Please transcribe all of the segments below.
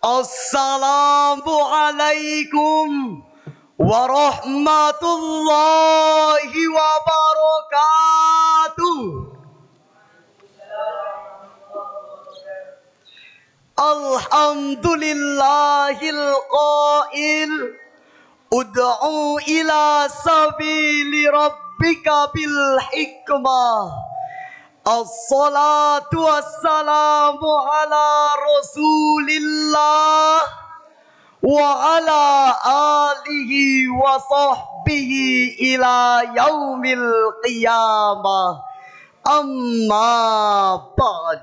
Assalamualaikum warahmatullahi wabarakatuh. Alhamdulillahil qail ud'u ila sabili rabbika bil hikmah. Assalatu wassalamu ala rasulillah wa ala alihi wa sahbihi ila yaumil qiyamah. Amma ba'd.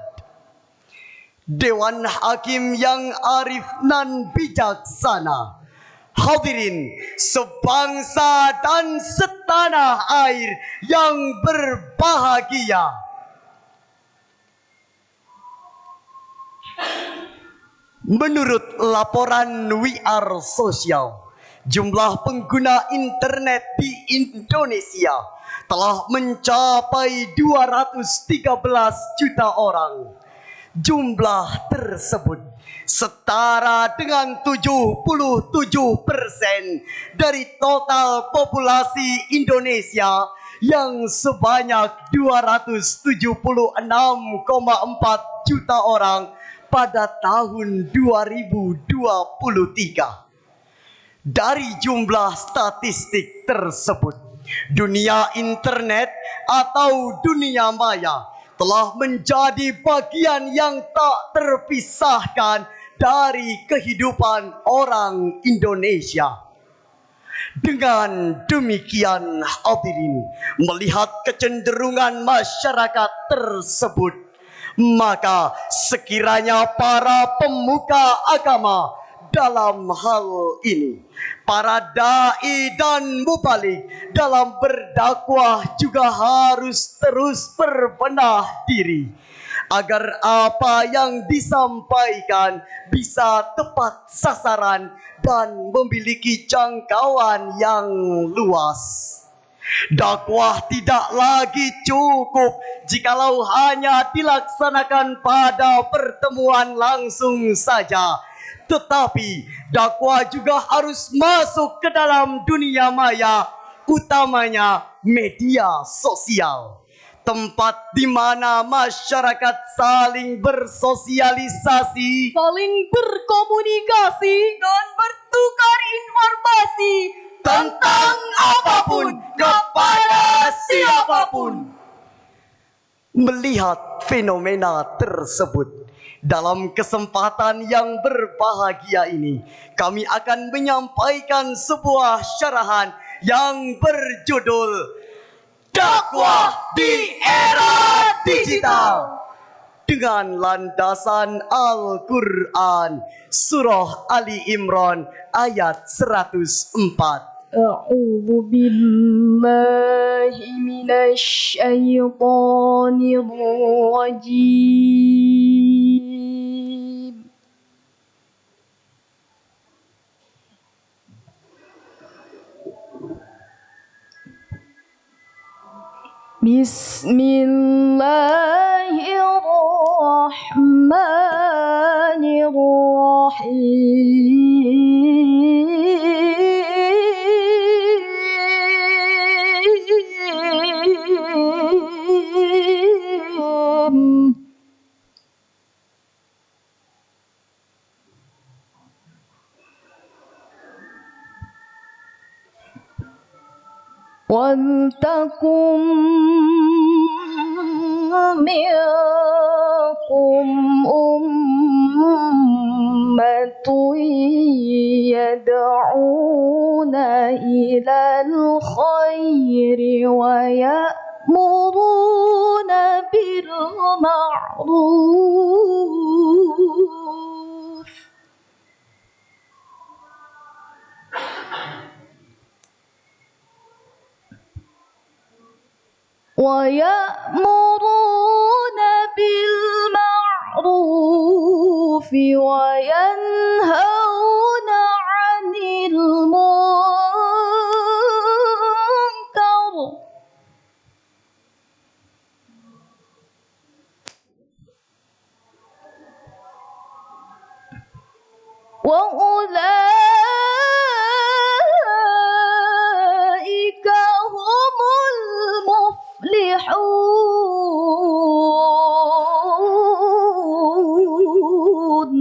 Dewan Hakim yang arif nan bijaksana, hadirin sebangsa dan setanah air yang berbahagia. Menurut laporan WR Sosial, jumlah pengguna internet di Indonesia telah mencapai 213 juta orang. Jumlah tersebut setara dengan 77% dari total populasi Indonesia yang sebanyak 276,4 juta orang pada tahun 2023. Dari jumlah statistik tersebut, dunia internet atau dunia maya telah menjadi bagian yang tak terpisahkan dari kehidupan orang Indonesia. Dengan demikian, hadirin, melihat kecenderungan masyarakat tersebut, maka sekiranya para pemuka agama dalam hal ini, para dai dan mubalik dalam berdakwah juga harus terus berbenah diri agar apa yang disampaikan bisa tepat sasaran dan memiliki jangkauan yang luas. Dakwah tidak lagi cukup jikalau hanya dilaksanakan pada pertemuan langsung saja, tetapi dakwah juga harus masuk ke dalam dunia maya, utamanya media sosial, tempat di mana masyarakat saling bersosialisasi, saling berkomunikasi, dan bertukar informasi tentang apapun kepada siapapun. Melihat fenomena tersebut, dalam kesempatan yang berbahagia ini, kami akan menyampaikan sebuah syarahan yang berjudul Dakwah di Era Digital dengan landasan Al-Quran, Surah Ali Imran ayat 104. A'udzu billahi minasy syaithanir rajim. Bismillahirrahmanirrahim. Waltakum minkum ummatun yad'una ilal khairi wa ya'muruna bil ma'ruf ويأمرون بالمعروف وينهون عن المنكر وأولئك هم المفلحون.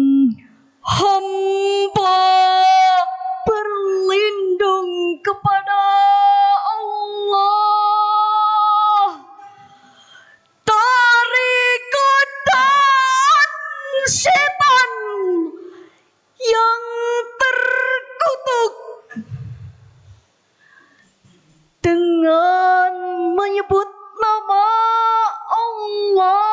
Hamba berlindung kepada Allah dari godaan setan yang terkutuk Dengan menyebut nama Allah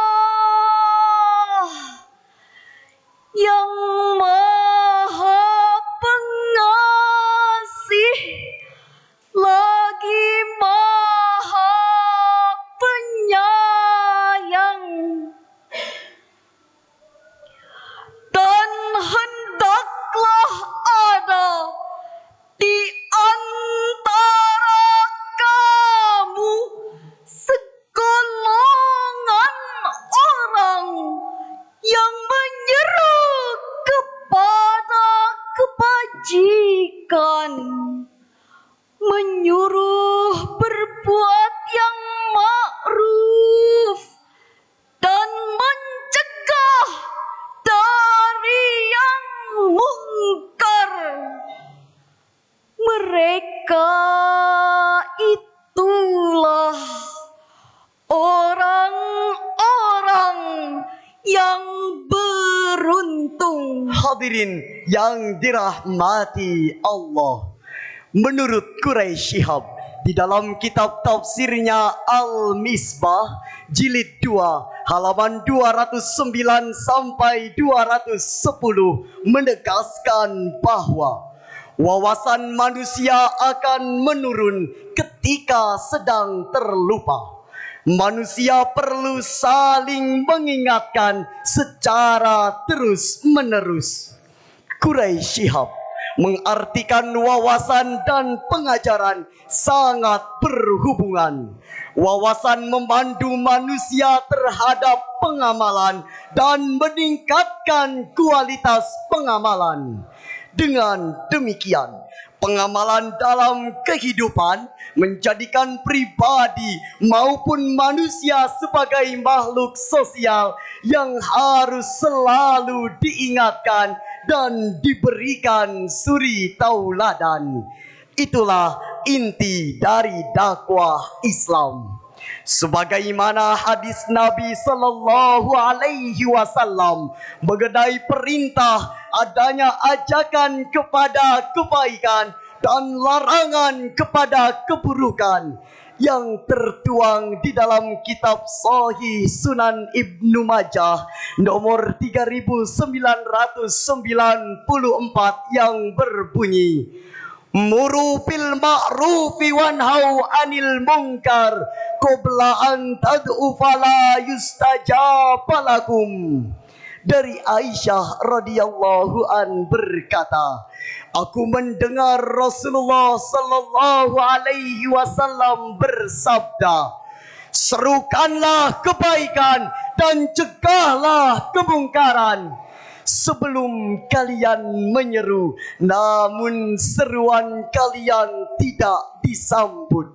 yang Maha Pengasih lagi Maha Penyayang. dan hendaklah ada di antara kamu segolongan orang yang menyeru kepada kebajikan, menyuruh berbuat yang ma'ruf dan mencegah dari yang mungkar. Mereka itulah orang-orang yang beruntung. Hadirin yang dirahmati Allah, menurut Quraisy Shihab di dalam kitab tafsirnya Al-Misbah jilid 2 halaman 209 sampai 210 menegaskan bahwa wawasan manusia akan menurun ketika sedang terlupa. Manusia perlu saling mengingatkan secara terus-menerus. Quraisy Shihab mengartikan wawasan dan pengajaran sangat berhubungan. Wawasan memandu manusia terhadap pengamalan dan meningkatkan kualitas pengamalan. Dengan demikian, pengamalan dalam kehidupan menjadikan pribadi maupun manusia sebagai makhluk sosial yang harus selalu diingatkan dan diberikan suri tauladan. Itulah inti dari dakwah Islam. Sebagaimana hadis Nabi Sallallahu Alaihi Wasallam mengenai perintah adanya ajakan kepada kebaikan dan larangan kepada keburukan yang tertuang di dalam kitab Sahih Sunan Ibnu Majah nomor 3994 yang berbunyi, muru bil ma'rufi wanhau anil munkar qabla an tad'u fala yustajaba lakum. Dari Aisyah radhiyallahu an berkata, aku mendengar Rasulullah sallallahu alaihi wasallam bersabda, serukanlah kebaikan dan cegahlah kemungkaran sebelum kalian menyeru, namun seruan kalian tidak disambut.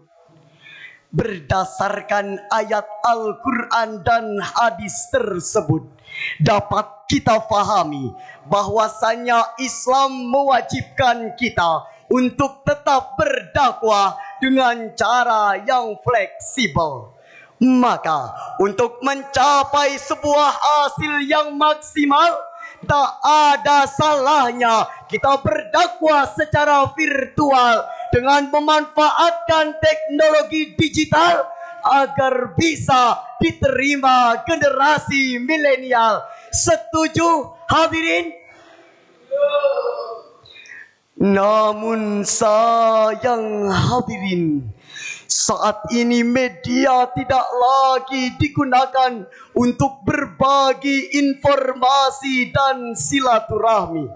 Berdasarkan ayat Al-Quran dan hadis tersebut, dapat kita fahami bahwasanya Islam mewajibkan kita untuk tetap berdakwah dengan cara yang fleksibel. Maka untuk mencapai sebuah hasil yang maksimal, tak ada salahnya kita berdakwah secara virtual dengan memanfaatkan teknologi digital agar bisa diterima generasi milenial. Setuju hadirin? Namun sayang hadirin, saat ini media tidak lagi digunakan untuk berbagi informasi dan silaturahmi.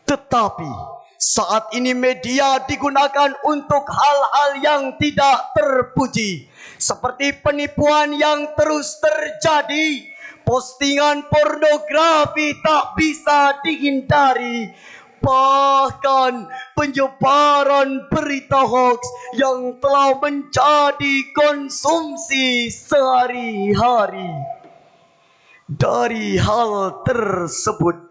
Tetapi saat ini media digunakan untuk hal-hal yang tidak terpuji, seperti penipuan yang terus terjadi. Postingan pornografi tak bisa dihindari. Bahkan penyebaran berita hoax yang telah menjadi konsumsi sehari-hari. Dari hal tersebut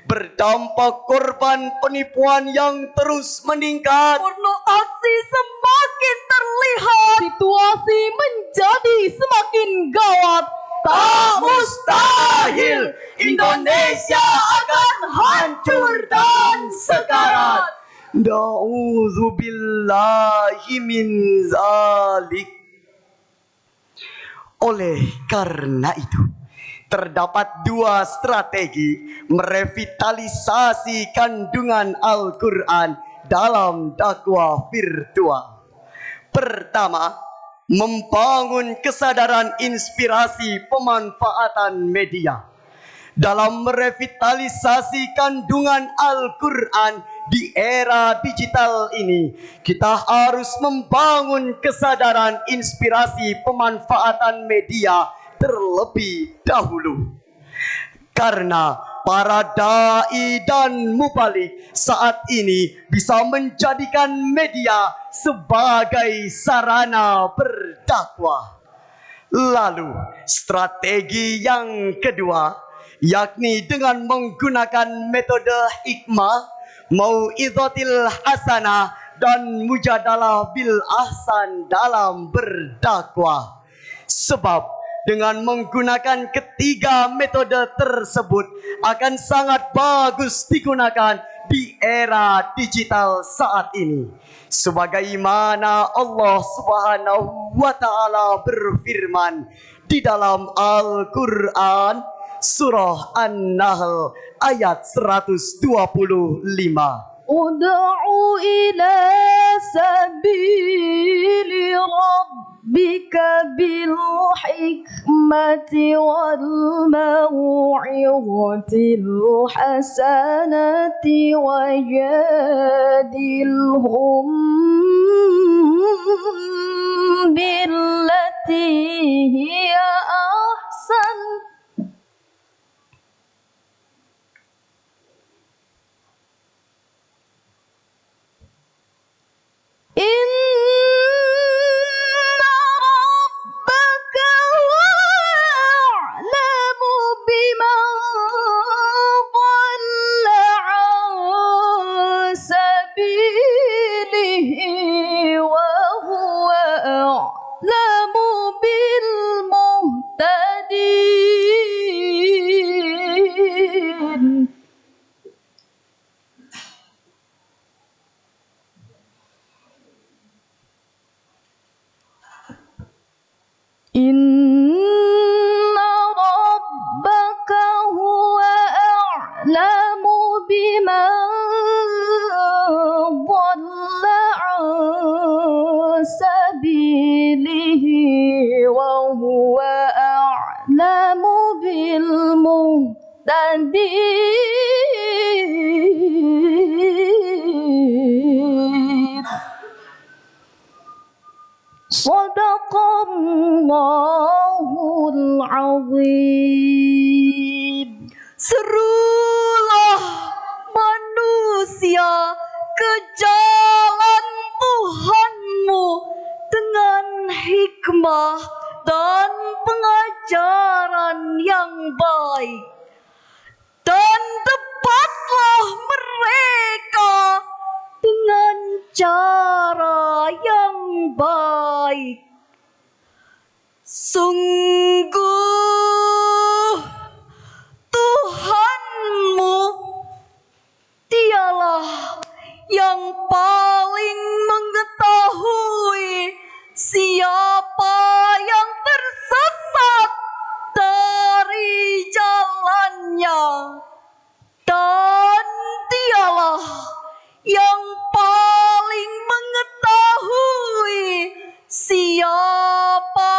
berdampak korban penipuan yang terus meningkat. Porno aksi semakin terlihat. Situasi menjadi semakin gawat. Tak mustahil Indonesia akan hancur dan sekarat. Na'udzubillahi min zalik. Oleh karena itu, terdapat dua strategi merevitalisasi kandungan Al-Quran dalam dakwah virtual. Pertama, membangun kesadaran inspirasi pemanfaatan media. Dalam merevitalisasi kandungan Al-Quran di era digital ini, kita harus membangun kesadaran inspirasi pemanfaatan media terlebih dahulu. Karena para dai dan mubalik saat ini bisa menjadikan media sebagai sarana berdakwah. Lalu strategi yang kedua, yakni dengan menggunakan metode hikmah, mau'izatil hasanah, dan mujadalah bil ahsan dalam berdakwah. Sebab dengan menggunakan ketiga metode tersebut akan sangat bagus digunakan di era digital saat ini. Sebagaimana Allah Subhanahu wa Ta'ala berfirman di dalam Al-Quran surah An-Nahl ayat 125. Ud'u ila sabili rabbika bil hikmati wal mau'izatil hasanati wajadilhum billati hiya ahsan. Inna rabbaka wa'lamu biman dhalla an sabilihi wa huwa a'lamu bil muhtadin. Inna rabbaka huwa a'lamu biman dhalla an sabilihi wa huwa a'lamu bil muhtadin. Sadaqallahul azim. Serulah manusia ke jalan Tuhanmu dengan hikmah dan pengajaran yang baik. Dan tepatlah mereka dengan cara yang baik. Sungguh Tuhanmu dialah yang paling mengetahui siapa yang tersesat dari jalannya, dan dialah yang paling mengetahui siapa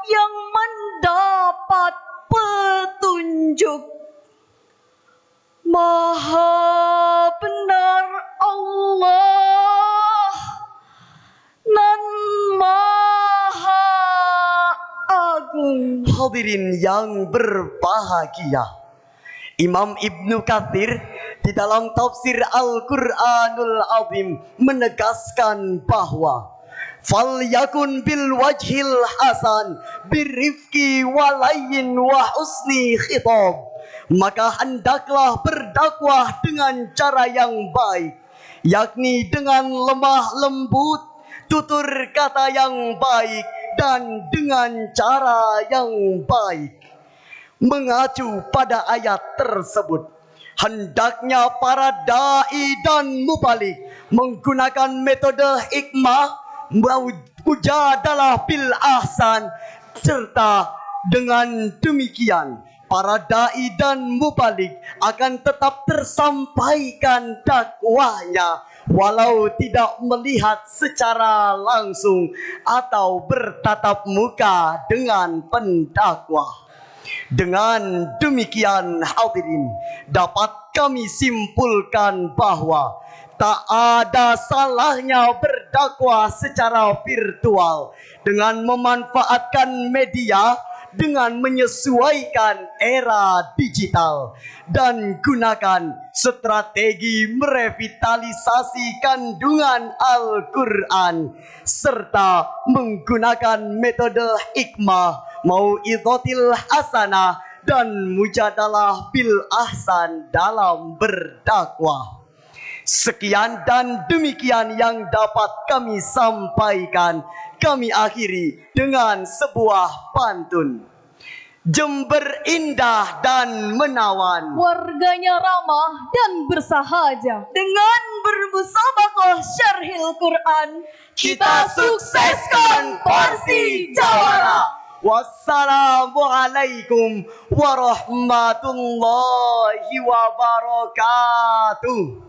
yang mendapat petunjuk. Maha benar Allah nan maha agung. Hadirin yang berbahagia, Imam Ibnu Katsir di dalam tafsir Al-Quranul Azim menegaskan bahwa falyakun bil wajhil hasan birrifqi walayyin wa husni khitab, maka hendaklah berdakwah dengan cara yang baik, yakni dengan lemah lembut, tutur kata yang baik, dan dengan cara yang baik. Mengacu pada ayat tersebut, hendaknya para dai dan mubalik menggunakan metode hikmah, mujadalah bil ahsan, serta dengan demikian para dai dan mubalik akan tetap tersampaikan dakwahnya walau tidak melihat secara langsung atau bertatap muka dengan pendakwah. Dengan demikian hadirin, dapat kami simpulkan bahwa tak ada salahnya berdakwah secara virtual dengan memanfaatkan media dengan menyesuaikan era digital dan gunakan strategi merevitalisasi kandungan Al-Quran serta menggunakan metode hikmah, mau'izatil hasanah dan mujadalah bil ahsan dalam berdakwah. Sekian dan demikian yang dapat kami sampaikan. Kami akhiri dengan sebuah pantun. Jember indah dan menawan, warganya ramah dan bersahaja. Dengan bermusabaqah syarhil Quran, kita sukseskan porsi jawara. Wassalamualaikum warahmatullahi wabarakatuh.